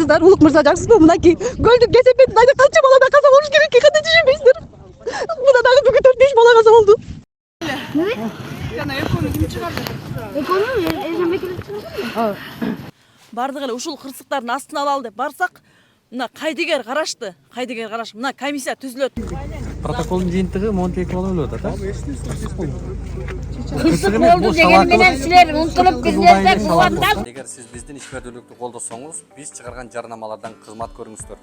жаксыздар, улук мырза жаксызбы? Мынакей көлдүн кесепетин айда канча баладан каза болуш керек, кандай түшүнбөйсүздөр? Мына дагы бүгүн 4-5 бала каза болду. Жана экөөнү ким чыгарды? Экөөнү эжемекелеп чыгарды. Бардык эле ушул кырсыктардын астына алалы деп барсак, мына кайдыгер карашты. Мына комиссия түзүлөт. Протоколдун жыйынтыгы монтип бала өлүп атат. Кырсык болду деген менен силер унутулуп кирсеңер булганда. Эгер сиз биздин ишмердүүлүктү колдосоңуз, биз чыгарган жарнамалардан кызмат көрүңүздөр.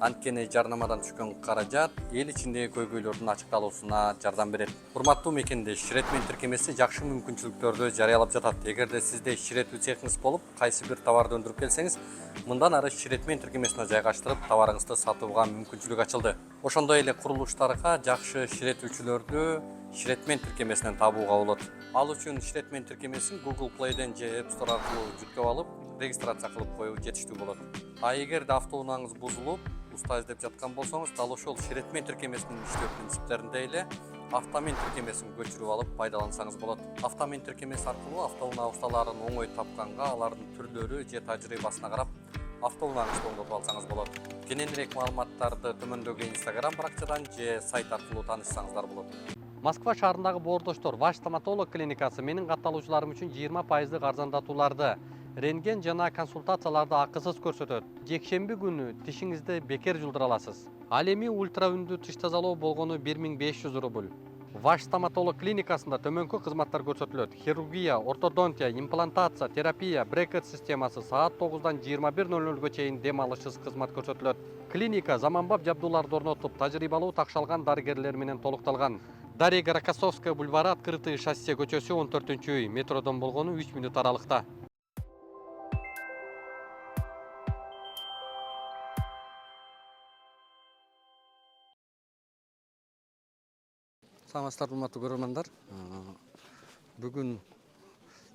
Анткени жарнамадан түшкөн каражат эл ичиндеги көйгөйлөрдүн ачыкталуусуна жардам берет. Урматтуу мекендеш, Ширетмен тиркемеси жакшы мүмкүнчүлүктөрдү жарыялап жатат. Эгерде сизде ширетүү цехиңиз болуп, кайсы бир товарды өндүрүп келсеңиз, мындан ары Ширетмен тиркемесине жайгаштырып, товарыңызды сатууга мүмкүнчүлүк ачылды. Ошондой эле курулуштарга жакшы ширетүүчүлөрдү Ширетмен тиркемесинен табууга болот. Ал үчүн Ширетмен тиркемесин Google Play'ден же App Store аркылуу жүктөп алып, регистрация кылып коюу жетиштүү болот. А эгерде автоунааңыз бузулуп, уста издеп жаткан болсоңуз, дал ошол Ширетмен тиркемесинин иштөө принциптеринде эле автомен тиркемесин көчүрүп алып пайдалансаңыз болот. Автомен тиркемеси аркылуу автоунаа усталарын оңой тапканга, алардын түрлөрү же тажрыйбасына карап, автоунааңызды оңдотуп алсаңыз болот. Кененирээк маалыматтарды төмөндөгү Instagram баракчадан же сайт аркылуу таанышсаңыздар болот. Москва шаарындагы боордоштор Ваш стоматолог клиникасы менин катталуучуларым үчүн 20% арзандатууларды, рентген жана консультацияларды акысыз көрсөтөт. Жекшемби күнү тишиңизди бекер жулдура аласыз. Ал эми ультра үндүү тиш тазалоо болгону 1500 рубль. Ваш стоматолог клиникасында төмөнкү кызматтар көрсөтүлөт. Хирургия, ортодонтия, имплантация, терапия, брекет системасы саат 9-дан 21:00-га чейин дем алышсыз кызмат көрсөтүлөт. Клиника заманбап жабдууларды орнотуп, тажрыйбалуу такшалган дарыгерлер менен толукталган. Дарья Рокоссовская бульвары, Открытый шоссе көчөсү 14-үй, метродон болгону 3 мүнөт аралыкта. Саламатсыздар, урматтуу көрөрмандар. Бүгүн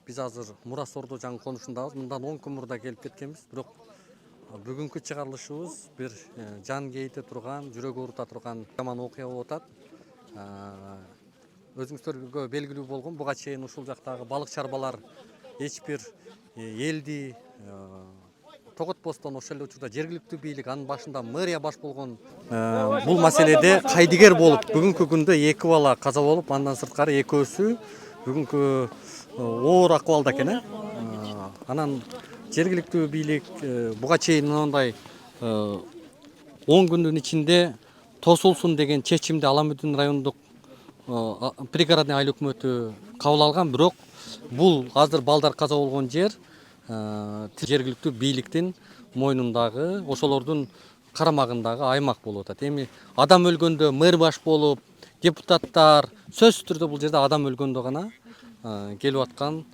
биз азыр Мурас Ордо жаңы конушундабыз. Мындан 10 күн мурда келип кеткенбиз, бирок бүгүнкү чыгарылышыбыз бир жан кейите турган, жүрөк оорута турган жаман окуя болуп атат. Өзүңүздөргө белгилүү болгон, буга чейин ушул жактагы балык чарбалар эч бир элди тоготпостон, ошол эле учурда жергиликтүү бийлик, анын башында мэрия баш болгон бул маселеде кайдыгер болуп, бүгүнкү күндө 2 бала каза болуп, андан сырткары экөөсү бүгүнкү оор акыбалда экен. Анан жергиликтүү бийлик буга чейин мындай 10 күндүн ичинде тосулсун деген чечимди Аламүдүн райондук пригородный айыл өкмөтү кабыл алган, бирок бул азыр балдар каза болгон жер жергиликтүү бийликтин мойнундагы, ошолордун карамагындагы аймак болуп атат. Эми адам өлгөндө мэр баш болуп, депутаттар сөзсүз түрдө бул жерде адам өлгөндө гана келип аткан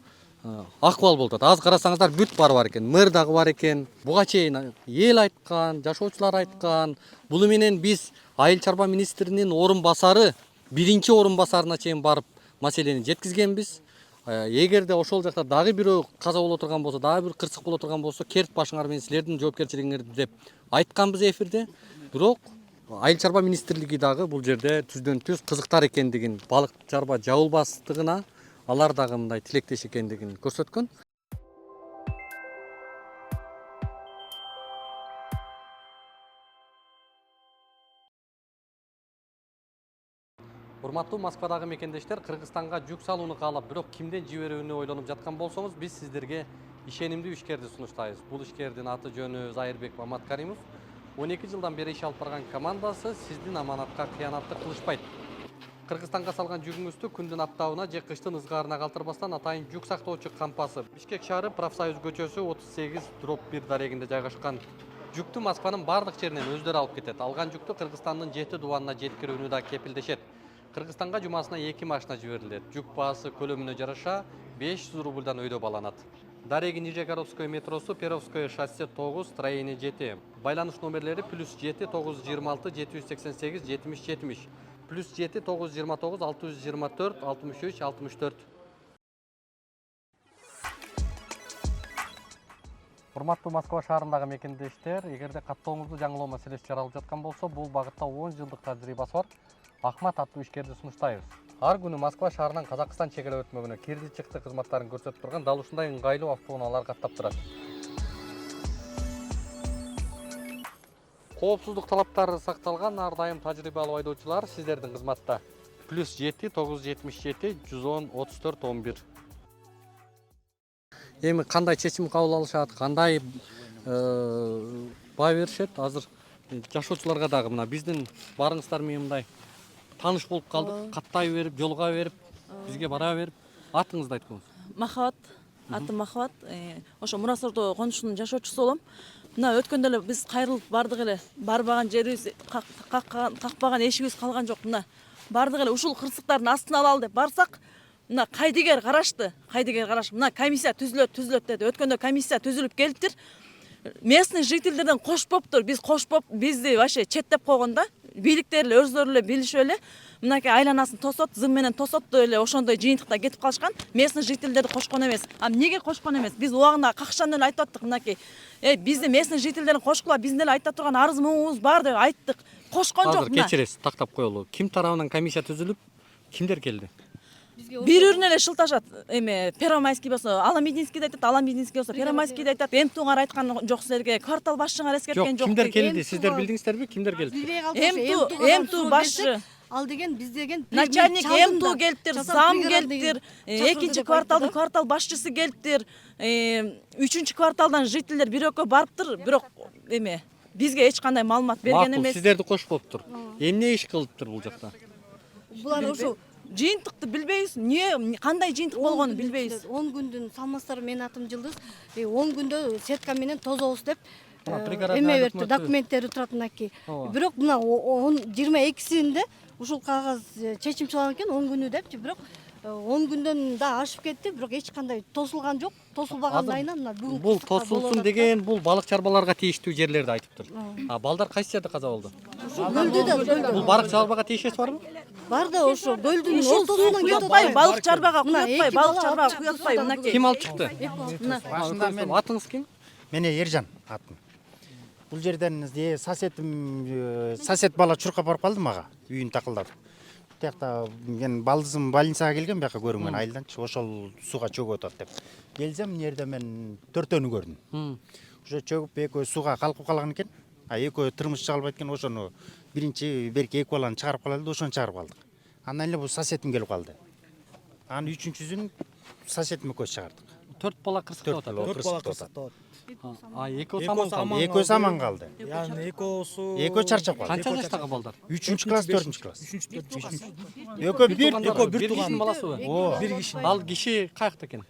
акыбал болуп атат. Азыр карасаңыздар бүт бар экен, мэр дагы бар экен. Буга чейин эл айткан, жашоочулар айткан. Бул менен биз айыл чарба министринин орун басары, биринчи орун басарына чейин барып маселени жеткизгенбиз. Эгерде ошол жакта дагы бирөө каза боло турган болсо, дагы бир кырсык боло турган болсо, керт башыңар менен силердин жоопкерчилигиңерди деп айтканбыз эфирде. Бирок айыл чарба министрлиги дагы бул жерде түздөн түз кызыктар экендигин, балык чарба жабылбастыгына алар дагы мындай тилектеш экендигин көрсөткөн. Урматтуу Москвадагы мекендештер, Кыргызстанга жүк салууну каалап, бирок кимден жиберүүнү ойлонуп жаткан болсоңуз, биз сиздерге ишенимдүү ишкерди сунуштайбыз. Бул ишкердин аты жөнү Зайырбек Маматкаримов. 12 жылдан бери иш алып барган командасы сиздин аманатка кыянатты кылышпайт. Кыргызстанга салган жүгүңүздү күндүн аптабына же кыштын ызгаарына калтырбастан атайын жүк сактоочу кампасы Бишкек шаары, Профсоюз көчөсү 38/1 дарегинде жайгашкан. Жүктү Москванын бардык жеринен өздөрү алып кетет. Алган жүктү Кыргызстандын 7 дубанына жеткирүүнү да кепилдешет. Кыргызстанга жумасына 2 машина жиберилет. Жүк баасы көлөмүнө жараша 500 рубльдан өйдө баланат. Дареги Нижегородское метросу, Перовское шоссе 9, строение 7. Байланыш номерлери +7 926 788 70 70, +7 929 624 63 64. Урматтуу Москва шаарындагы мекендештер, эгерде каттооңузду жаңылоо маселеси жаралып жаткан болсо, бул багытта 10 жылдык тажрыйбасы бар Ахмат аттуу ишкерди сунуштайбыз. Ар күнү Москва шаарынан Казакстан чегара өтмөгүнө кирди чыкты кызматтарын көрсөтүп турган дал ушундай ыңгайлуу автоунаалар каттап турат. Коопсуздук талаптары сакталган ар дайым тажрыйбалуу айдоочулар сиздердин кызматта. +7 977 110 34 11. Эми кандай чечим кабыл алышат, кандай баа беришет? Азыр жашоочуларга дагы мына биздин барыңыздар менен мындай тааныш болуп калдык. Каттай берип, жолуга берип, бизге бара берип, атыңызды айткыңыз. Махабат, атым Махабат. Ошо Мурасордо конушунун жашоочусу болом. Мына өткөндө эле биз кайрылып бардык эле. Барбаган жерибиз, какпаган эшигибиз калган жок. Мына бардык эле ушул кырсыктардын астына алалы деп барсак, мына кайдыгер карашты. Мына комиссия түзүлөт деди. Өткөндө комиссия түзүлүп келиптир. Местный жительдерден кош болуптур. Биз кош болуп, бизди вообще четтеп койгонда, бийликтер эле өздөрү эле билишип эле мынакей айланасын тосот, зым менен тосот деп эле ошондой жыйынтыкта кетип калышкан. Местный жительдерди кошкон эмес. А эмнеге кошкон эмес? Биз убагында какшан эле айтып аттык мынакей. Бизди местный жительдерин кошкула, биздин эле айта турган арыз муңубуз бар деп айттык. Кошкон жок. Азыр кечиресиз, тактап коелу. Ким тарабынан комиссия түзүлүп, кимдер келди? Бири-бирине эле шылташат. Первомайский болсо Аламединскийди айтат, Аламединский болсо Первомайскийди айтат. МТУңар айткан жок силерге, квартал башчыңар эскерткен жок. Кимдер келди? Сиздер билдиңиздерби? Кимдер келди? МТУ башчы. Ал деген биз деген Начальник МТУ келиптир, зам келиптир, экинчи кварталдын квартал башчысы келиптир, үчүнчү кварталдан жительдер бир-экөө барыптыр, бирок бизге эч кандай маалымат берген эмес. Сиздерди кош болуптур. Эмне иш кылыптыр бул жакта? булар ошо жыйынтыкты билбейбиз. Кандай жыйынтык болгонун билбейбиз. 10 күндүн салмастары, менин атым Жылдыз. 10 күндө сетка менен тозобуз деп эме берди, документтери турат мынакей. Бирок мына 22-синде ушул кагаз чечим чыган экен 10 күнү депчи, бирок 10 күндөн да ашып кетти, бирок эч кандай тосулган жок. Тосулбаган айынан мына бүгүн Бул тосулсун деген бул балык чарбаларга тийиштүү жерлерди айтыптыр. Балдар кайсы жерде каза болду? Гөлдү Бул балык чарбага тийишеси барбы? бар да ошо гөлдүн Ушул ортосунан кетип куятпай, балык чарбага куятпай, балык чарбага куятпай мынакей. Ким алып чыкты? Башында мен Атыңыз ким? Мене Ержан атым. Бул жерден сосед бала чуркап барып калды мага, үйүн такылдатып. Тиякта мен балдызым больницага келген, бияка көрүнгөн айылданчы, ошол суга чөгүп атат деп. Келсем, мына жерде мен 4төнү көрдүм. Ошо чөгүп экөө суга калкып калган экен. Экөө турмуш чыга албайт экен, ошону биринчи берки эки баланы чыгарып калалы, ошону чыгарып калдык. Андан эле бул соседим келип калды. Анын үчүнчүсүн соседим экөөсү чыгардык. 4 бала кырсыктап атат. 4 бала кырсыктап атат. Экөөсү аман калды. Яны Экөө чарчап калды. Канча жаштагы балдар? 3-класс, 4-класс. Экөө бир кишинин баласыбы? бир киши. Ал киши каякта экен?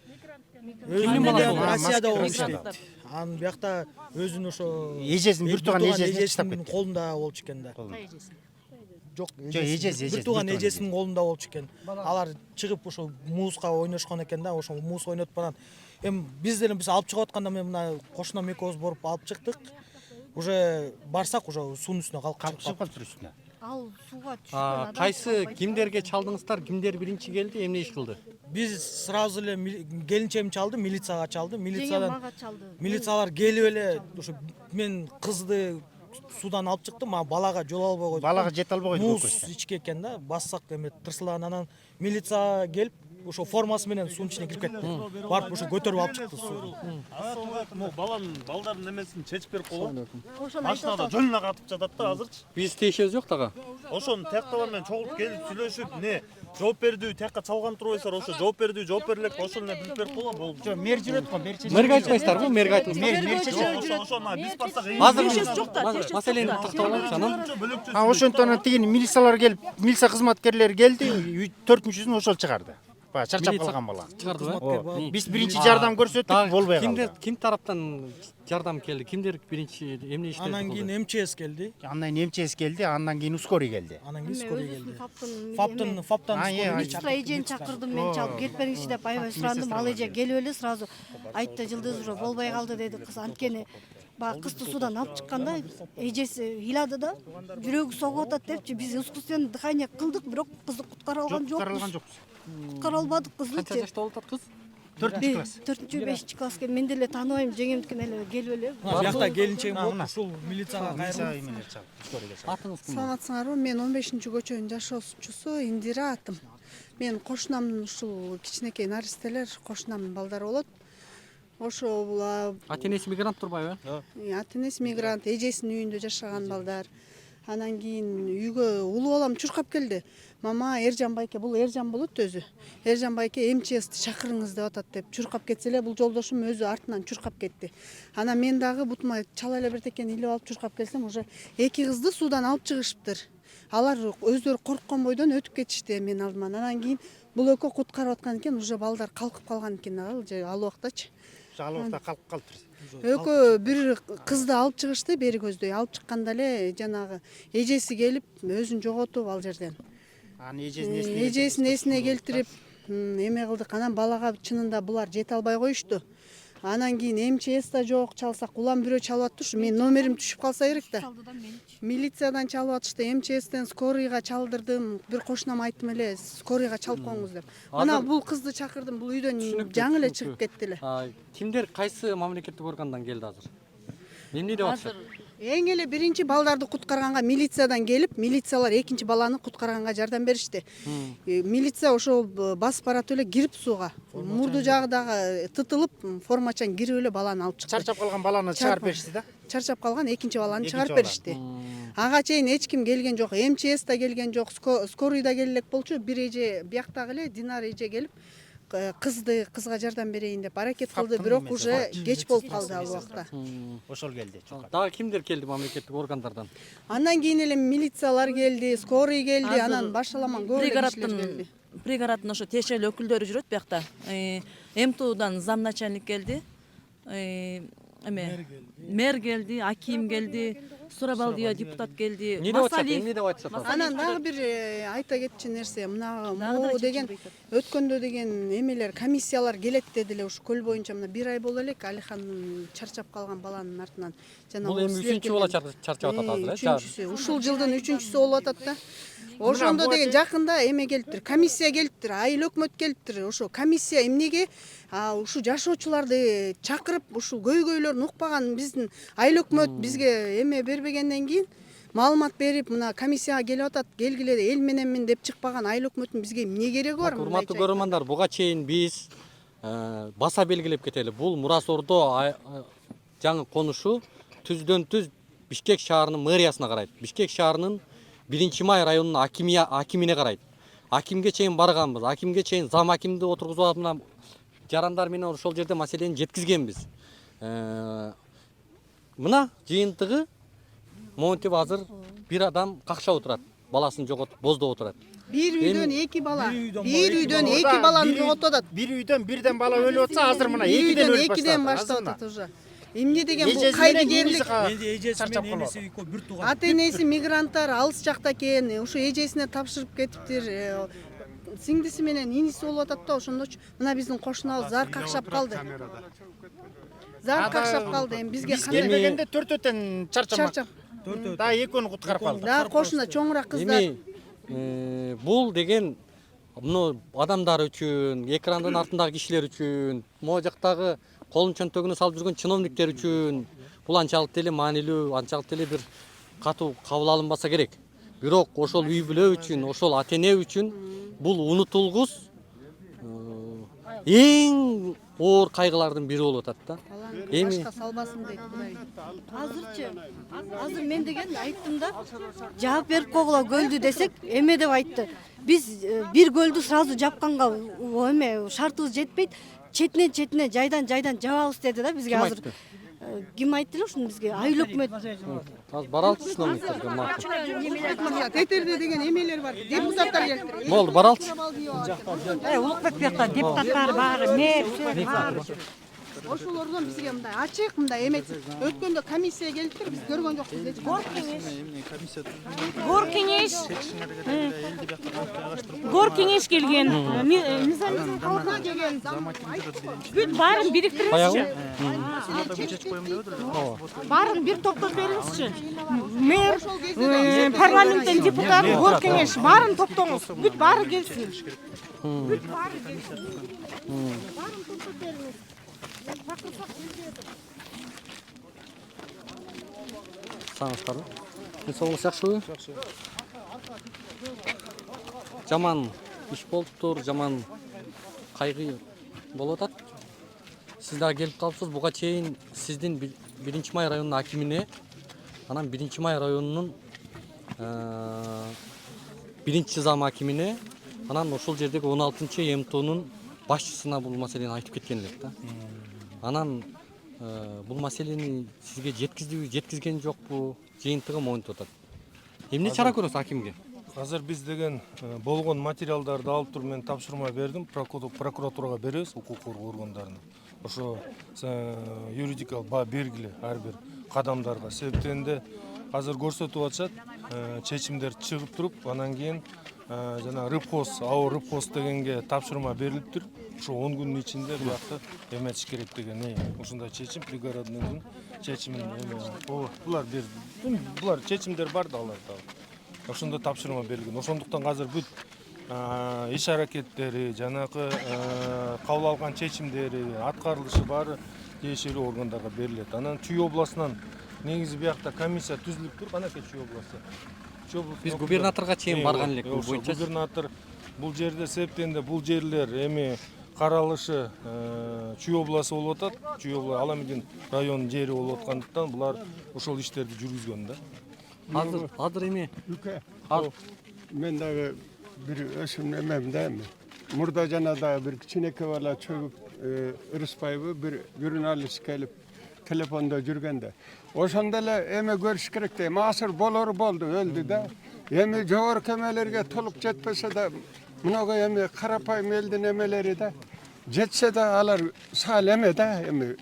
Өзүнүн баласы? баласы Россияда болуп Россияда. иштейт. Анын биякта өзүнүн ошо Эжесин, бир тууган эжесин таштап эжесинин кеткен. колунда болчу экен да. Жок, эжеси. Бир тууган эжесинин колунда болчу экен. Алар чыгып ошо музга ойношкон экен да, ошо муз ойнотуп анан биз алып чыгып атканда мен мына кошунам экөөбүз барып алып чыктык. Уже барсак уже суунун үстүнө калкып Чыгып калыптыр үстүнө. ал сууга түшкөн Кайсы кимдерге чалдыңыздар? Кимдер биринчи келди? Эмне иш кылды? Биз сразу эле келинчегим чалды, милицияга чалды. Жеңем мага чалды. Милициялар келип эле ошо мен кызды судан алып чыктым, мага балага жол албай койду. Балага жете албай койду. Муз ичке экен да, бассак тырсылаган, анан милиция келип ошо формасы менен суунун ичине кирип кетти. Барып ошо көтөрүп алып чыкты сууну. Балдардын эмесин чечип берип койгон. Ошону Машинада жөнүнө катып жатат да азырчы. Биз тиешебиз жок дагы. Ошону тиякталар менен чогулуп келип сүйлөшүп, жооп бердүү, тиякка чалган турбайсыздар, ошо жооп бердүү, жооп берлек, ошону эле билип берип койгон болду. Жок, мэр жүрөт го, мэр чечип. Мэрге айтпайсыздарбы? Мэрге айтыңыз. Ошону биз барсак Тиешеси жок да, тиешеси Маселени жок да. тактап алабыз анан. Ошонтон тигини милициялар келип, милиция кызматкерлери келди, 4-үчүсүн ошол чыгарды. Баягы чарчап калган бала. Чыгардыбы? Биз биринчи жардам көрсөттүк, болбой калды. Ким тараптан жардам келди? Кимдер биринчи эмне иштеди? Анан кийин МЧС келди. Андан кийин МЧС келди, андан кийин ускорий келди. Анан кийин скорый келди. Фаптын Фаптан Министр эжени чакырдым, мен чалып келип бериңизчи деп аябай сурандым. Ал эже келип эле сразу айтты, Жылдыз уже болбой калды деди. Кыз анткени баягы кызды суудан алып чыкканда эжеси ыйлады да, жүрөгү согуп атат депчи, биз искусственный дыхание кылдык, бирок кызды куткара алган жокпуз. Куткара албадык Канча кыздычы. жашта болуп атат кыз? 4-класс. 4-5 класске мен деле тааныбайм, жеңемдикин эле келип эле. Биякта келинчегим болуп ушул милицияга Милиция кайрылып. менен чалып, ускорийге чалып. Атыңыз ким? Саламатсыңарбы? Мен 15-көчөнүн жашоочусу Индира атым. Мен кошунамдын ушул кичинекей наристелер, кошунамдын балдары болот. ошо бул Ата энеси мигрант турбайбы? ата энеси мигрант, эжесинин үйүндө жашаган балдар. Анан кийин үйгө улуу балам чуркап келди. Мама, Эржан байке, бул Эржан болот өзү. Эржан байке МЧСти чакырыңыз деп атат деп чуркап кетсе эле бул жолдошум өзү артынан чуркап кетти. Анан мен дагы бутума чала эле бир текен илип алып чуркап келсем, уже эки кызды суудан алып чыгышыптыр. Алар өздөрү корккон бойдон өтүп кетишти менин алдыман. Анан кийин бул экөө куткарып аткан экен, уже балдар калкып калган экен ал убактачы. Ал убакта калкып калыптыр. Экөө бир кызды алып чыгышты, бери көздөй алып чыкканда эле жанагы эжеси келип өзүн жоготуп ал жерден. Аны эжесин Эсине келтирип эме кылдык. Анан балага чынында булар жете албай коюшту. Анан кийин МЧС да жок, чалсак улам бирөө чалып аттырчу. Мен номерим түшүп калса керек да. Милициядан чалып атышты, МЧСтен скорыйга чалдырдым. Бир кошунам айттым эле, скорыйга чалып коюңуз деп. Мына бул кызды чакырдым, бул үйдөн жаңы эле чыгып кетти эле. Кимдер кайсы мамлекеттик органдан келди азыр? Эмне деп атышат? Эң эле биринчи балдарды куткарганга милициядан келип, милициялар экинчи баланы куткарганга жардам беришти. Милиция ошол басып баратып эле кирип сууга. Мурду жагы дагы тытылып, формачан кирип эле баланы алып чыкты. чарчап калган баланы чыгарып беришти да. Чарчап калган экинчи баланы чыгарып беришти. Ага чейин эч ким келген жок, МЧС да келген жок, скорый да келе элек болчу. Бир эже бияктагы эле Динар эже келип кызга жардам берейин деп аракет кылды, бирок уже кеч болуп калды ал убакта. Ошол келди. Дагы кимдер келди мамлекеттик органдардан? Андан кийин эле милициялар келди, скорый келди, анан башаламан көп эле кишилер келди. Бригадаттын ошо тиешелүү өкүлдөрү жүрөт биякта. МТУдан замначальник келди. Эме мэр келди, аким келди, Сурабалдия депутат келди. Эмне деп айтышат? Анан дагы бир айта кетчү нерсе, мына могу деген өткөндө деген эмелер, комиссиялар келет дедиле ушу көл боюнча. Мына бир ай боло элек Алихандын чарчап калган баланын артынан. Бул эми 3-үncü бала чарчап атат азыр, э? Үчүнчүсү, ушул жылдын 3-үнчүсү болуп атат да. Ошондо деген жакында эме келиптир, комиссия келиптир, айыл өкмөт келиптир. Ошо комиссия эмнеге ушу жашоочуларды чакырып, ушул көйгөйлөрүн укпаган биздин айыл өкмөт бизге эме бербегенден кийин маалымат берип, мына комиссияга келип атат, келгиле эл мененмин деп чыкпаган айыл өкмөттүн бизге эмне кереги бар? Урматтуу көрөрмандар, буга чейин биз баса белгилеп кетели. Бул Мурас Ордо жаңы конушу түздөн түз Бишкек шаарынын мэриясына карайт. Бишкек шаарынын 1-Май районунун акимине карайт. Акимге чейин барганбыз. Акимге чейин зам акимди отургузуп алып, мына жарандар менен ошол жерде маселени жеткизгенбиз. Мына жыйынтыгы монтип азыр бир адам какшап отурат. Баласын жоготуп, боздоп отурат. Бир үйдөн эки бала. Бир үйдөн эки баланы жоготуп атат. Бир үйдөн бирден бала өлүп атса, азыр мына экиден өлүп баштады. Экиден баштап атат уже. Эмне деген бул кайдыгерлик? Ата энеси мигранттар алыс жакта экен, ушу эжесине тапшырып кетиптир. Сиңдиси менен иниси болуп атат да, ошондочу. Мына биздин кошунабыз зар какшап калды. Зар какшап калды. Эми бизге кандай келгенде төртөтөн чарчап. Да экөөнү куткарып калды. Да кошуна чоңураак кыздар. Эми бул деген муну адамдар үчүн, экрандын артындагы кишилер үчүн, могу жактагы колун чөнтөгүнө салып жүргөн чиновниктер үчүн бул анчалык деле маанилүү, анчалык деле бир катуу кабыл алынбаса керек. Бирок ошол үй бүлө үчүн, ошол ата эне үчүн бул унутулгус эң оор кайгылардын бири болуп атат да. Эми башка салбасын дейт Кудай. Азыр мен деген айттым да, жаап берип койгула көлдү десек, эме деп айтты. Биз бир көлдү сразу жапканга эме шартыбыз жетпейт. Четинен жайдан жабабыз деди да бизге азыр. Ким айтты эле ушуну бизге? Айыл өкмөт. Азыр баралчы чиновниктерге макул. Тетерде деген эмелер бар. Депутаттар келиптир. Болду, баралчы. Улукбек бияқта депутаттар бар, мэр бар. Ошолордон бизге мындай ачык, мындай эмес. Өткөндө комиссия келиптир, биз көргөн жокпуз. Гор кеңеш келген. Бүт барын бириктириңизчи. Барын бир топтоп бериңизчи. Мэр, парламенттен депутат, гор кеңеш барын топтоңуз. Бүт бары келсин. Бүт бары келсин. Барын топтоп бериңиз. Саңыздар. Денсаулыгыңыз жакшыбы? Жаман иш болуптур, жаман кайгы болуп атат. Siz daha gelip kalıpsыз. Буга чейин сиздин 1-May районунун акимине, анан 1-May районунун биринчи зам акимине, анан ошол жердеги 16-МТОнун башчысына бул маселени айтып кеткен элек да. Анан бул маселени сизге жеткиздиби, жеткизген жокпу? Жыйынтыгы монтип атат. Эмне чара көрөсүз акимге? Азыр биз деген болгон материалдарды алып туруп мен тапшырма бердим, прокуратурага беребиз, укук коргоо органдарына. Ошо юридикалык баа бергиле ар бир кадамдарга. Себептен азыр көрсөтүп атышат, чечимдер чыгып туруп, анан кийин жана рыбхоз, АО рыбхоз дегенге тапшырма берилиптир. Ошо 10 күндүн ичинде буякты эметиш керек деген ушундай чечим пригородныйдын чечимин булар чечимдер бар да аларда. Ошондо тапшырма берилген. Ошондуктан азыр бүт иш аракеттери, жанакы кабыл алган чечимдери, аткарылышы баары тиешелүү органдарга берилет. Анан Чүй областынан негизи биякта комиссия түзүлүп туруп, анакей Чүй областы. Биз губернаторго чейин барган элек бул боюнча. Губернатор бул жерде себептен бул жерлер эми каралышы Чүй областы болуп атат. Чүй областы Аламедин районунун жери болуп аткандыктан булар ошол иштерди жүргүзгөн да. Азыр эми мен дагы бир өсүм эмемдеми. Мурда жана дагы бир кичинекей бала чөгүп Ырыспайбы бир журналист келип телефондо жүргөндө. Ошондо эле эме көрүш керек да. Эми асыр болору болду, өлдү да. Эми жогорку эмелерге толук жетпесе да, мынага эми карапайым элдин эмелери да жетсе да алар сал эме да, эми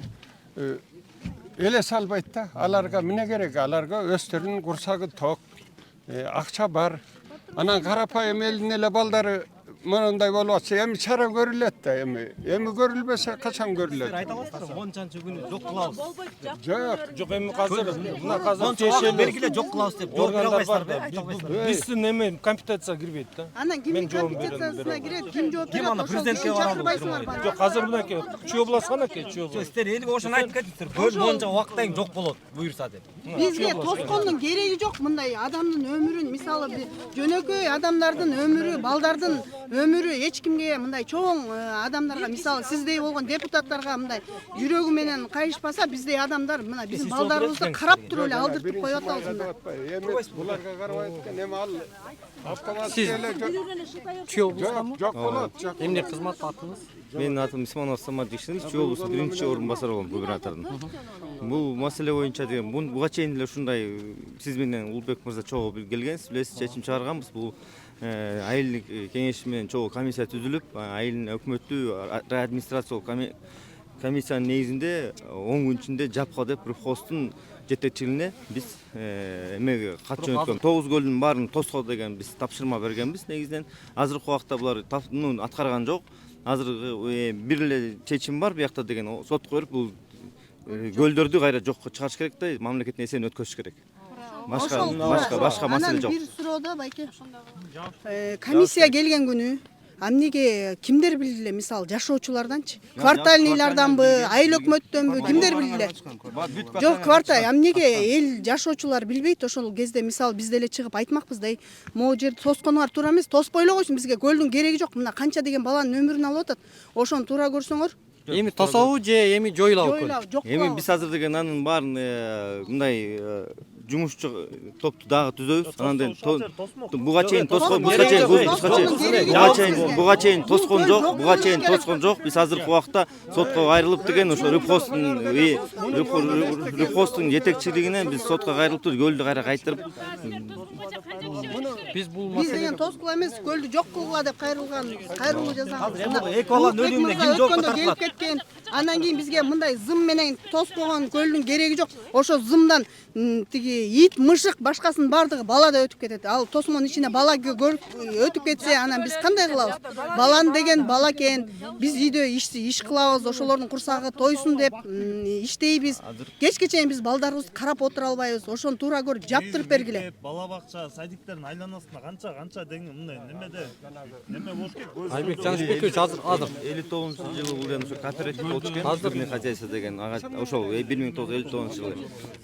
эле салбайт да. Аларга эмне керек? Аларга өздөрүнүн курсагы ток, акча бар. Анан карапайым элдин эле балдары мындай болуп атса эми чара көрүлөт да, эми көрүлбөсө качан көрүлөт? Айта аласызбы? Мончанчы күнү жок кылабыз. Жок, эми азыр Тиешелүү бергиле жок кылабыз деп жооп бере албайсыздарбы? биздин эме компетенция кирбейт да. Анан кимдин компетенциясына кирет, ким жооп берет? аны президентке барабыз. Жок, азыр мынакей Чүй областы канакей Чүй областы. Сиздер элге ошону айтып кетиптир. Көл монча убактан жок болот буюрса деп. Бизге тоскондун кереги жок, мындай адамдын өмүрүн, мисалы жөнөкөй адамдардын өмүрү, балдардын өмүрү эч кимге мындай чоң адамдарга, мисалы сиздей болгон депутаттарга мындай жүрөгү менен кайышпаса, биздей адамдар мына биздин балдарыбызды карап туруп эле алдыртып коюп атабыз мына. Эми буларга карабайт экен, эми ал автомат Сиз эле Чүй областамы? жок болот, жок. Эмне кызмат атыңыз? Менин атым Исманов Самат Жекшин, Чүй облустун биринчи орун басары болом губернатордун. Бул маселе боюнча деген буга чейин эле ушундай сиз менен Улукбек мырза чогуу келгенсиз, билесиз, чечим чыгарганбыз. Бул айылдык кеңеш менен чогуу комиссия түзүлүп, айылдын өкмөттүү администрациялык комиссиянын негизинде 10 күн ичинде жапка деп рыбхоздун жетекчилигине биз эмеге кат жөнөткөн. 9 көлдүн баарын тоско деген биз тапшырма бергенбиз негизинен. Азыркы убакта булар аткарган жок. Азыр бир эле чечим бар биякта деген сотко берип бул көлдөрдү кайра жокко чыгарыш керек да, мамлекеттин эсебине өткөзүш керек. Башка маселе жок. Анан бир суроодо байке. Комиссия келген күнү эмнеге кимдер билдиле, мисалы жашоочуларданчы? Квартальныйларданбы, айыл өкмөттөнбү, кимдер билдиле? Жок, эмнеге эл жашоочулар билбейт? Ошол кезде мисалы биз деле чыгып айтмакпыз да, могу жерде тосконуңар туура эмес, тоспой эле койсун, бизге көлдүн кереги жок. Мына канча деген баланын өмүрүн алып атат. Ошону туура көрсөңөр. Эми тособу же эми жоюлабы көл? Эми биз азыр деген анын баарын мындай жумушчу топту дагы түзөбүз. Анан буга чейин тоскон жок. Биз азыркы убакта сотко кайрылып деген ошо рыбхоздун жетекчилигине биз сотко кайрылып туруп, көлдү кайра кайтырып биз бул Биз деген тоскула эмес, көлдү жок кылгыла деп кайрылуу жасаган. Эки баланын өлүмүнө ким жооп келип кеткен. Андан кийин бизге мындай зым менен тоскогон көлдүн кереги жок. Ошо зымдан тиги ит, мышык, башкасынын баардыгы балада өтүп кетет. Ал тосмонун ичине бала өтүп кетсе, анан биз кандай кылабыз? Баланы деген бала экен. Биз үйдө иш кылабыз, ошолордун курсагы тойсун деп иштейбиз. Кечке чейин биз балдарыбызды карап отура албайбыз. Ошону туура көрүп жаптырып бергиле. Бала бакча, садиктердин айланасында канча деген мындай немеде неме болуш керек. Айбек Жанышбекович азыр 59-жылы бул эми кооператив болчу экен. Азыркы хозяйство деген ошол 1959-жылы.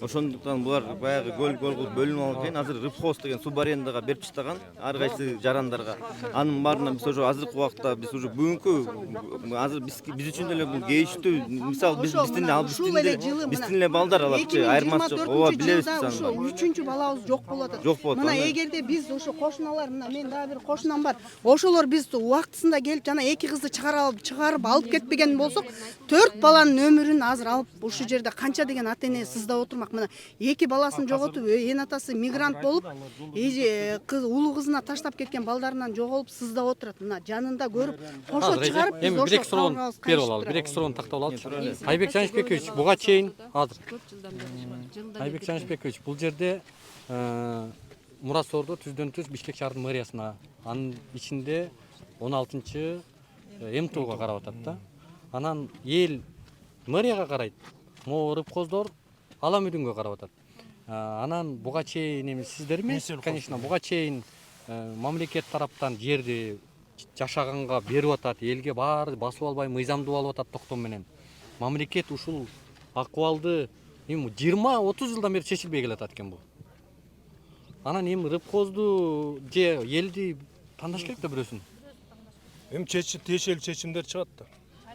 Ошондуктан булар баягы баягы көл бөлүнүп алып кийин азыр рыбхоз деген суб арендаға берип таштаган ар кайсы жарандарга. Анын баарына биз уже азыркы убакытта биз уже бүгүнкү азыр биз үчүн деле бул кейиштүү мисалы биздин эле балдар алапчы айырмасы жок. Ооба билебиз biz аны. 3-чү балабыз жок болуп атат. Жок болот. Мына эгерде биз ошо кошуналар, мына мен дагы бир кошунам бар. Ошолор биз убактысында келип жана 2 кызды чыгарып алып кетпеген болсок, 4 баланын өмүрүн азыр алып ушул жерде канча деген ата эне сыздап отурмак. Мына 2 баласын жоготуп, эн атасы мигрант болуп, улуу кызына таштап кеткен балдарынан жоголуп сыздап отурат. Мына жанында көрүп, кошо чыгарып биз ошо суроону берип алалы. Бир эки суроону тактап алалы. Айбек Жанышбекович, буга чейин азыр Айбек Жанышбекович, бул жерде Мурасордо түздөн-түз Бишкек шаардын мэриясына, анын ичинде 16-чы МТУга карап атат да. Анан эл мэрияга карайт. Могу рыбхоздор ала мүдүнгө карап атат. Анан буга чейин сиздерми? Конечно, буга чейин мамлекет тараптан жерди жашаганга берип атат, элге баары басып албай мыйзамдуу алып атат токтом менен. Мамлекет ушул акыбалды 20-30 жылдан бери чечилбей келатат экен бул. Анан эми рыбхозду же элди тандаш керек да бирөөсүн. Эми тиешелүү чечимдер чыгат да.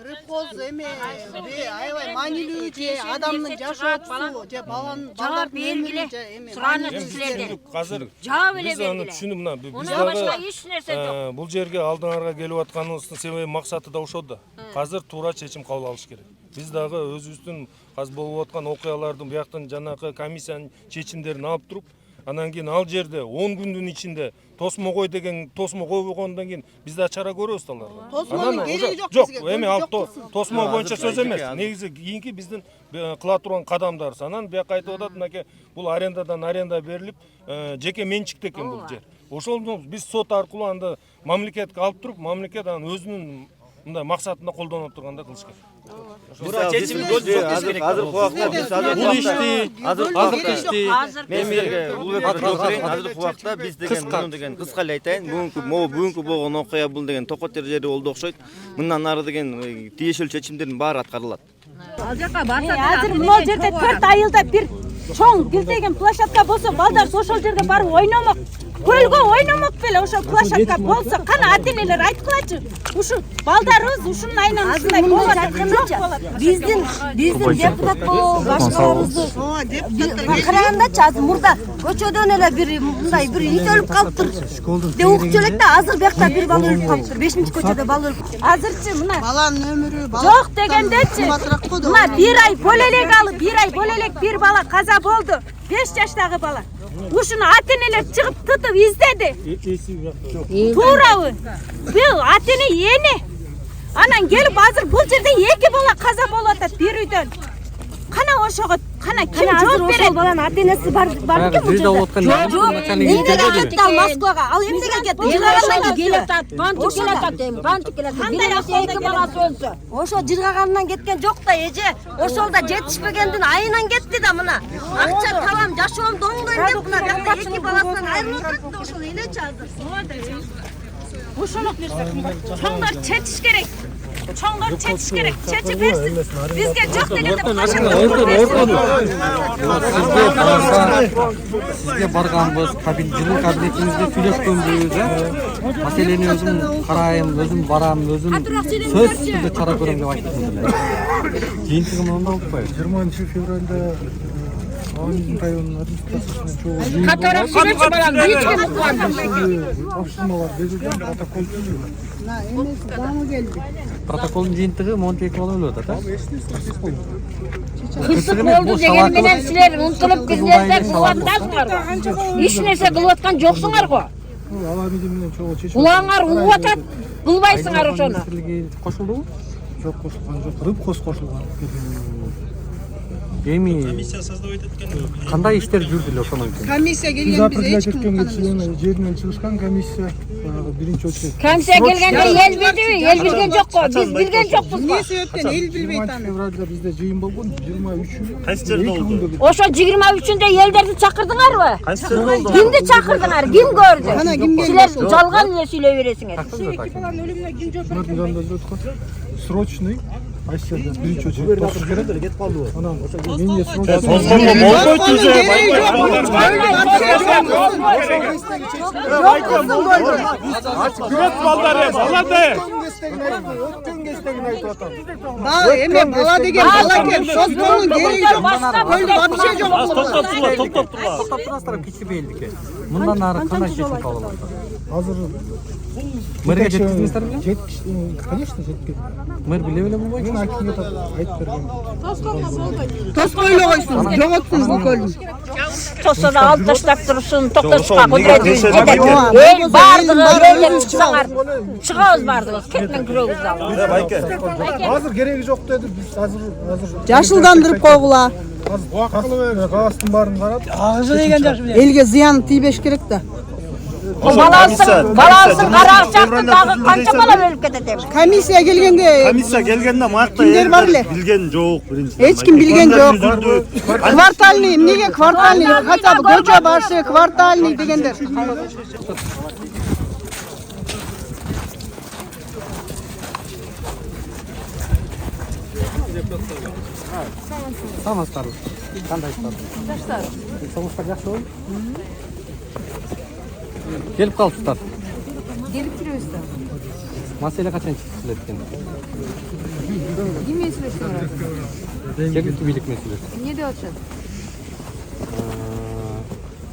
Рыбхоз эми аябай маанилүү же адамдын жашоосу же балдар белгиле. Сураны силерден. Азыр Жаап эле биз аны белгиле. түшүнүп мына биз Мына башка эч нерсе жок. бул жерге алдыңарга келип атканыбыздын себеби максаты да ошол да. Азыр туура чечим кабыл алыш керек. Биз дагы өзүбүздүн азыр болуп аткан окуялардын бияктан жанагы комиссиянын чечимдерин алып туруп, анан кийин ал жерде 10 күндүн ичинде тосмо кой деген тосмо койбогондон кийин биз да чара көрөбүз аларга. Тосмонун кереги жок жок, бизге. эми ал тосмо боюнча сөз эмес. Негизи кийинки биздин кыла турган кадамдарыбыз. Анан бияка айтып атат, мынакей бул арендадан аренда берилип, жеке менчикте экен бул жер. Ошол биз сот аркылуу анда мамлекетке алып туруп, мамлекет анан өзүнүн мындай максатында колдонуп турганда кылыш керек. Туура чечим азыркы убакта биз азыркы убакта биз деген муну деген кыска эле айтайын, бүгүнкү болгон окуя бул деген токот жерде болду окшойт. Мындан ары деген тиешелүү чечимдердин баары аткарылат. Ал жака барса азыр могу жерде 4 айылда бир чоң билдеген площадка болсо, балдар ошол жерде барып ойномок. Көлгө ойномок беле ошол площадка болсо, кана ата-энелер айткылачы. Ушул балдарыбыз ушунун айынан ушундай болуп атат. Биздин депутат болуп башкаларыбызды карагандачы азыр мурда көчөдөн эле бир мындай бир ит өлүп калыптыр деп угуп элек да, азыр биякта бир бала өлүп калыптыр. 5-көчөдө бала өлүп. Азырчы мына баланын өмүрү жок дегендечи. Мына бир ай болелек алып, бир ай болелек бир бала каза болду. 5 жаштагы бала. Ушуну ата-энелер чыгып тытып издеди. Туурабы? Бул ата-эне эне. Анан келип азыр бул жерде 2 бала каза болуп атат бир үйдөн. Кана ошого кана ким жооп берет? Ошол баланын ата-энеси бар экен бул жерде. Жок. Эмнеге кетти ал Москвага? Ал эмнеге кетти? Жыргагандан келип атат. Бантик келип атат. Бантик келип атат. Бир 2 баласы өлсө. Ошо жыргагандан кеткен жок да эже. Ошол да жетишпегендин айынан кетти да мына. Акча табам, жашоомду оңдойм деп мына бакта 2 баласынан айрылып атат да ошол элечи азыр. Ушуну чоңдор чечиш керек. Чоңдор чечиш керек. Чечип берсин. Бизге жок дегенде Сизге барганбыз, жылуу кабинетиңизде сүйлөшкөнбүз, маселени өзүм карайм, өзүм барам, өзүм сөз түрдө чара көрөм деп айттым. Жыйынтыгы монда болуппайбы? 20 февралда Аванизм районунун администрациясынан чогуу катарак сүйлөчү барам. тапшырмалар берилген, протокол түзүлгөн. Мына эмеси даңы келди. Протоколдун жыйынтыгы 12 бала өлүп атат, Кырсык болду деген менен силер умтулуп киздерде кылып эч нерсе кылып аткан жоксуңар го. Аванизм менен чогуу чечим. Улаңар угуп атат, кылбайсыңар ошону. Кошулдубу? Жок, кошулган жок. Рыбхоз кошулган. Эми кандай иштер жүрдү эле ошондон кийин? Комиссия келген биз эч ким жеринен чыгышкан комиссия биринчи очередь. Комиссия келгенде эл билдиби? Эл билген жокко, биз билген жокпуз. эмне себептен эл билбейт аны? Февралда бизде жыйын болгон 23-үнө. Кайсы жерде болду? Ошо 23-үндө элдерди чакырдыңарбы? Кайсы жерде болду? Кимди чакырдыңар? Ким көрдү? Кана ким келди? Силер жалган эле сүйлөй бересиңер. Срочный Кайсы жерде биринчи очередь тосуш керек эле кетип калдыбы? Анан ошо мен Эме бала деген бала экен. Создоонун кереги жок. Көлдө вообще жок. Токтоп турасыздар кичи бейилдикке. Мындан ары кандай чечим кабыл алат? азыр Мэрге жеткиздиңиздер беле? Конечно, жеткен. Мэр биле беле бул боюнча? Мен акимет айтып бергем. Тоскойло койсун. Жоготтун бул көлдү. Тосода алып таштап турушун, токтотушка кудуретибиз жетет. Эл бардыгы элден чыксаңар. Чыгабыз бардыгыбыз, кетмен күрөгүбүздү алып. Байке. Азыр кереги жок деди. Биз азыр Жашылдандырып койгула. азыр буак кылып эле кагазтын баарын карап. Агызы деген жакшы билет. Элге зыян тийбеш керек да. Баласын карак жакты дагы канча бала өлүп кетет эми. Комиссия келгенде Комиссия келгенде маякта Кимдер бар эле? билген жок биринчи. эч ким билген жок. Квартальный, эмнеге квартальный, хотя бы көчө башы, квартальный дегендер. Саламатсыздарбы? Кандайсыздар? Жакшы. Согуштар жакшы болду? Келип калыпсыздар. Келип жүрөбүз да. Маселе качан чечилет экен? Ким менен сүйлөшсөңөр? Жергиликтүү бийлик менен сүйлөшүп. Эмне деп атышат?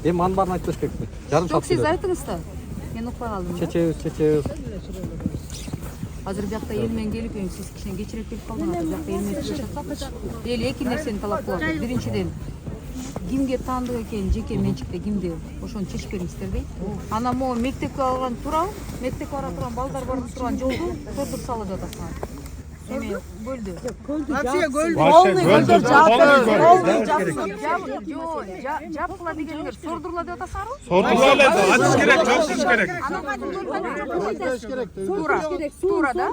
Эми анын баарын айтып бериш керекпи? Жарым Жок, саат сиз сүйлөдүм. айтыңыз да. Мен укпай калдым. Чечебиз. Азыр биякта эл менен келип, сиз кичине кечирээк келип калдыңыз. Биякта эл менен сүйлөшүп атсак, эл эки нерсени талап кылат. Биринчиден кимге таандык экен, жеке менчикте кимде, ошону чечип бериңиздер дейт. Анан могу мектепке алган туурабы? Мектепке бара турган балдар барып турган жолду тордур салып деп атасыңар. Эми көлдү. Вообще көлдү. Полный көлдү жапкыла дегениңер сордурла деп атасыңарбы? Сордула эле, ачыш керек, жопсуш керек. Туура да?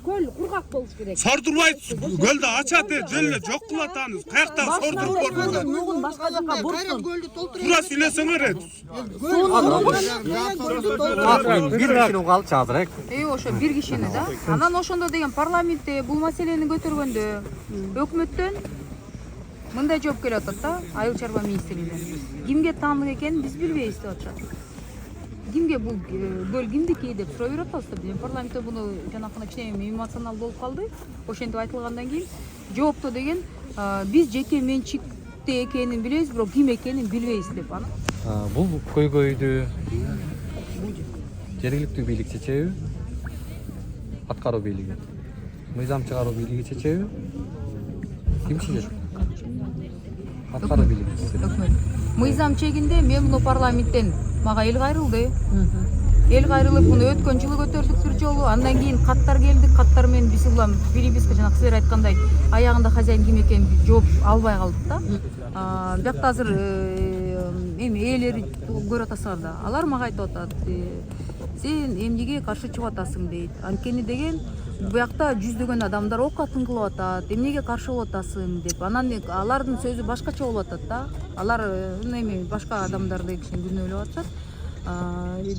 Көл кургак болуш керек. Сордурбайт, көлдө ачат, жөлү жок кылат аны. Каякта сордуруп көргөндө. Нугун башка жака бурсын. Туура сүйлөсөңөр. Бир киши калчу азыр. Ошо бир кишини да. Анан ошондо деген парламентте бул маселени көтөргөндө өкмөттөн мындай жооп келип атат да, айыл чарба министрлигинен. Кимге таандык экенин биз билбейбиз деп атышат. Кимге бул көл кимдики деп сурап берип атабыз да. Биз парламентте буну жанакына кичине эмоционал болуп калды. Ошентип айтылгандан кийин жоопто деген биз жеке менчикте экенин билебиз, бирок ким экенин билбейбиз деп анан. Бул көйгөйдү жергиликтүү бийлик чечеби? Аткаруу бийлиги. Мыйзам чыгаруу бийлиги чечеби? Ким чечет? Аткаруу бийлиги чечет. Өкмөт. Мыйзам чегинде мен муну парламенттен мага эл кайрылды. Эл кайрылып муну өткөн жылы көтөрдүк бир жолу. Андан кийин каттар келди. Каттар менен биз улам переписка жана силер айткандай аягында хозяин ким экенин жооп албай калдык да. Биякта азыр эми ээлери көрүп атасыңар да. Алар мага айтып атат. Сен эмнеге каршы чыгып атасың дейт. Анткени деген буякта жүздөгөн адамдар окатын кылып атат. Эмнеге каршы болуп атасың деп. Анан алардын сөзү башкача болуп атат да. Алар эми башка адамдарды киши күнөөлөп атышат.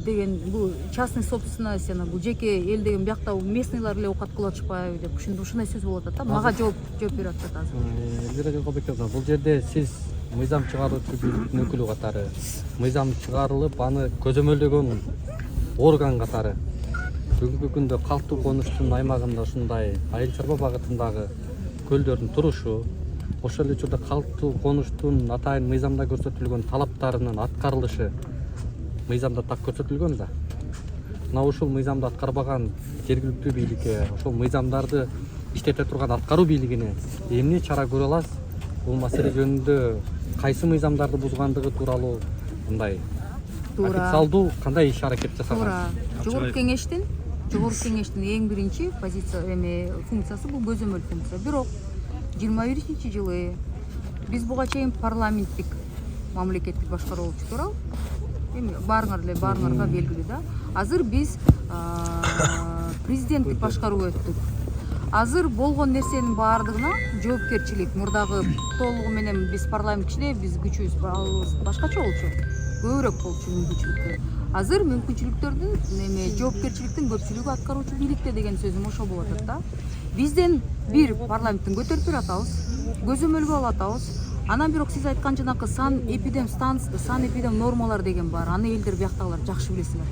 Деген бул частный собственность, бул жеке эл деген биякта местныйлар эле окат кылып атышпайбы деп ушундай сөз болуп атат да. Мага жооп берип атат азыр. Элвира Жолкобековна, бул жерде сиз мыйзам чыгаруучу бийликтин өкүлү катары, мыйзам чыгарылып аны көзөмөлдөгөн орган катары бүгүнкү күндө калктуу конуштун аймагында ушундай айыл чарба багытындагы көлдөрдүн турушу, ошол эле учурда калктуу конуштун атайын мыйзамда көрсөтүлгөн талаптарынын аткарылышы мыйзамда так көрсөтүлгөн да. Мына ушул мыйзамды аткарбаган жергиликтүү бийликке, ошол мыйзамдарды иштете турган аткаруу бийлигине эмне чара көрө аласыз? Бул маселе жөнүндө кайсы мыйзамдарды бузгандыгы тууралуу мындай официалдуу кандай иш аракет жасаган? Жогорку кеңештин эң биринчи позиция функциясы бул көзөмөл функция. Бирок 21-жылы биз буга чейин парламенттик мамлекеттик башкаруу болчу туурабы? Эми баарыңарга белгилүү да. Азыр биз президенттик башкарууга өттүк. Азыр болгон нерсенин баардыгына жоопкерчилик мурдагы толугу менен биз парламент ичинде биз күчүбүз башкача болчу. Көбүрөөк болчу мүмкүнчүлүктөр. Азыр мүмкүнчүлүктөрдүн жоопкерчиликтин көпчүлүгү аткаруучу бийликте деген сөзүм ошол болуп атат да. бизден бир парламенттин көтөрүп берип атабыз, көзөмөлгө алып атабыз. Анан бирок сиз айткан жанакы сан эпидем нормалар деген бар. Аны элдер бияктагылар жакшы билесиңер.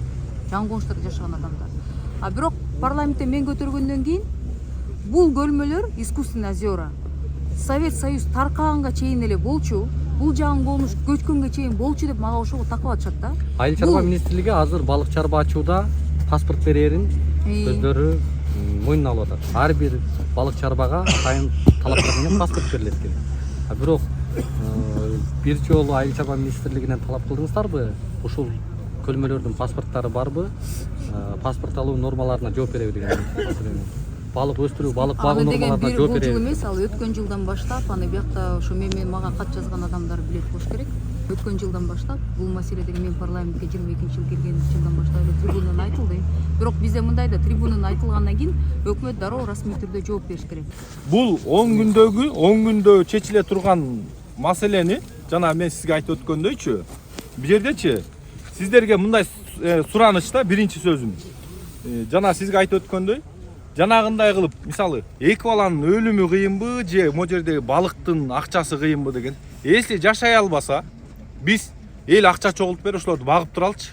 Жан коңуштарда жашаган адамдар. А бирок парламентте мен көтөргөндөн кийин бул көлмөлөр искусственный озера. Совет Союз таркаганга чейин эле болчу. Бул жагын конуш көчкөнгө чейин болчу деп мага ошого такып атышат да. Айыл чарба министрлиги азыр балык чарба ачууда паспорт берерин өздөрү мойнуна алып атат. Ар бир балык чарбага сайын талаптар менен паспорт берилет экен. А бирок бир жолу айыл чарба министрлигинен талап кылдыңыздарбы? Ушул көлмөлөрдүн паспорттары барбы? Паспорт алуу нормаларына жооп береби деген маселени. Балык өстүрүү, балык багуу нормаларына жооп береби. Бул жыл эмес, ал өткөн жылдан баштап, аны биякта ошо мен мага кат жазган адамдар билет болуш керек. Өткөн жылдан баштап бул маселе деген мен парламентке 22-жыл келген жылдан баштап эле трибундан айтылды. Бирок бизде мындай да трибундан айтылгандан кийин өкмөт дароо расмий түрдө жооп бериш керек. Бул 10 күндө чечиле турган маселени жана мен сизге айтып өткөндөйчү. Бул жердечи сиздерге мындай суранычта биринчи сөзүм. Жана сизге айтып өткөндөй, жанагындай кылып, мисалы, эки баланын өлүмү кыйынбы же могу жердеги балыктын акчасы кыйынбы деген. Если жашай албаса, биз эл акча чогултуп берип ошолорду багып туралычы.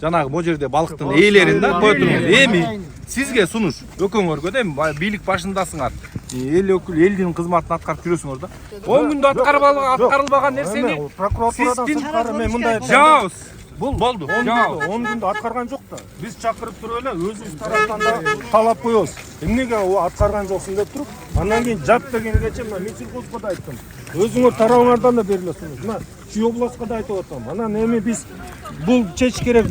Жанагы могу жерде балыктын ээлерин да кое туруңуз. Эми сизге сунуш, экөөңөргө да эми бийлик башындасыңар. Эл өкүл элдин кызматын аткарып жүрөсүңөр да. 10 күндө аткарылбаган нерсени прокуратурадан сырткары мен мындай жабыз. Болду. 10 күндө аткарган жок да. Биз чакырып туруп эле өзүбүз тараптан да талап коебуз. Эмнеге аткарган жоксуң деп туруп, андан кийин жап дегенге мен Минсельхозго да айттым. Өзүңөр тарабыңардан да берилет сунуш. Мына Чүй областка да айтып атам. Анан эми биз бул чечиш керек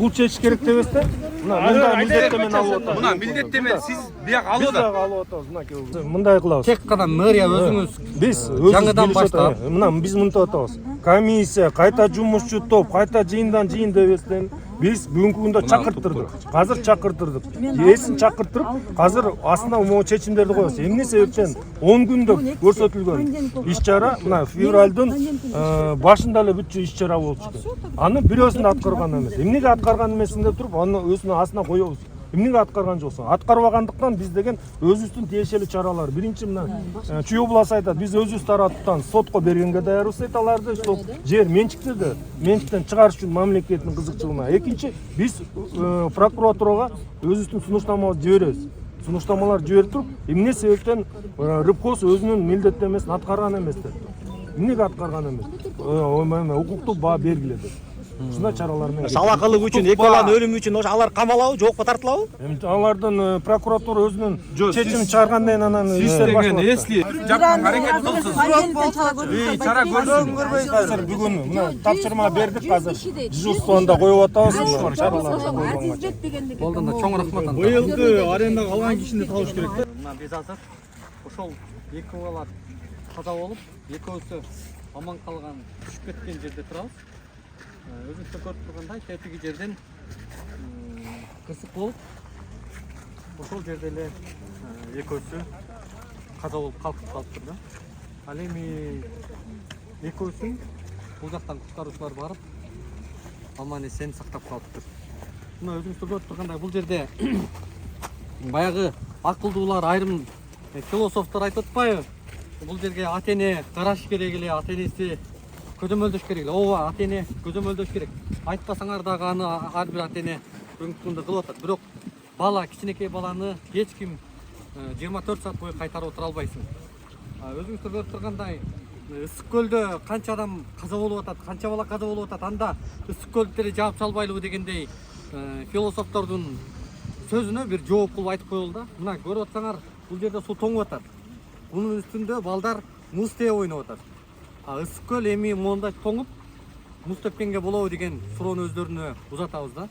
дебесте, мына мындай милдеттемен алып атабыз. Мына милдеттемен сиз бияк алып атабыз. Мындай кылабыз. Тек гана мэрия өзүңүз биз жаңыдан баштап, мына биз мынтип атабыз. Комиссия, кайта жумушчу топ, кайта жыйындан жыйын дебестен биз бүгүнкү күндө чакырттырдык. Азыр чакырттырдык. Эсин чакырттырып, азыр астына могу чечимдерди коебуз. Эмне себептен 10 күндө көрсөтүлгөн иш-чара мына февралдын башында эле бүтчү иш-чара болчу. Аны бирөөсүн да аткарган эмес. Эмнеге аткарган эмесин деп туруп, аны өзүнүн астына коебуз. Эмнеге аткарган жоксуң? Аткарбагандыктан биз деген өзүбүздүн тиешелүү чаралар. Биринчи мына Чүй обласы айтат, биз өзүбүз тараптан сотко бергенге даярбыз дейт аларды. Жер менчиктен чыгарыш үчүн мамлекеттин кызыкчылыгына. Экинчи, биз прокуратурага өзүбүздүн сунуштамабызды жиберебиз. Сунуштамалар жиберип туруп, эмне себептен рыбкоз өзүнүн милдеттемесин аткарган эмес деп. Эмнеге аткарган эмес? Укуктук баа белгиледи. Ушундай чаралар менен. Салакылык үчүн, эки баланын өлүмү үчүн алар камалабы, жоопко тартылабы? Эми алардын прокуратура өзүнүн чечим чыгаргандан кийин анан иштер башталат. Эсли жапкан аракет кылсыз. Чара көрсүңөр. Бүгүн мына тапшырма бердик азыр. Дежурствондо коюп атабыз. Болду да чоң рахмат. Быйылкы арендага алган кишини табыш керек да. Мына биз азыр ошол эки бала каза болуп, экөөсү аман калган, түшүп кеткен жерде турабыз. Өзүңүз көрүп тургандай, тетиги жерден кырсык болуп, ошол жерде эле экөөсү каза болуп калыптыр да. Ал эми экөөсүн бул жактан куткаруучулар барып, аман эсен сактап калыптыр. Мына өзүңүз көрүп тургандай, бул жерде баягы акылдуулар, айрым философтор айтып атпайбы? Бул жерге ата-эне караш керек эле, ата-энеси көзөмөлдөш керек эле. Ооба, ата-эне көзөмөлдөш керек. Айтпасаңар дагы аны ар бир ата-эне бүгүнкү күндө кылып атат. Бирок бала, кичинекей баланы эч ким 24 саат бою кайтарып отура албайсың. Өзүңүз көрүп тургандай, ысык көлдө канча адам каза болуп атат, канча бала каза болуп атат. Анда ысык көлдү деле жаап салбайлыбы дегендей философтордун сөзүнө бир жооп кылып айтып коелу да. Мына көрүп атсаңар, бул жерде суу тоңуп атат. Бунун үстүндө балдар муз тээп ойноп атат. Ысык көл эми моундай тоңуп, муз тепкенге болобу деген суроону өздөрүнө узатабыз да.